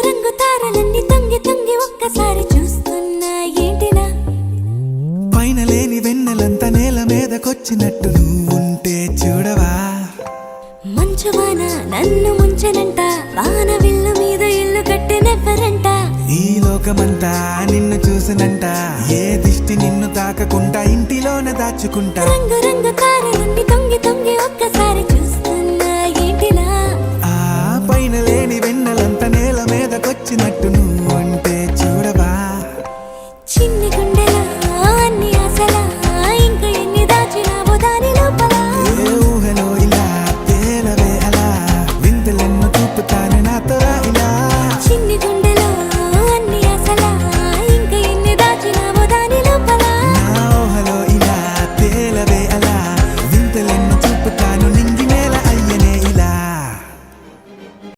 రంగు తారలన్నీ తొంగి తొంగి ఒక్కసారి చూస్తున్నా ఏంటిలా పైన లేని వెన్నెలంతా నేల మీదకొచ్చినట్టు నువ్వుంటే చూడవా మంచువాన నన్ను ముంచనంట వాన విల్లు మీద ఇల్లు కట్టినెవ్వరంట ఈ లోకమంతా నిన్ను చూసినంట ఏ దిష్టి నిన్ను తాకకుండా ఇంటిలోన దాచుకుంటా రంగు రంగు తారలన్నీ తొంగి తొంగి ఒక్కసారి చూస్తున్నా ఏంటిలా ఆ పైన లేని వెన్నెలంతా నేల మీదకొచ్చినట్టు నువ్వుంటే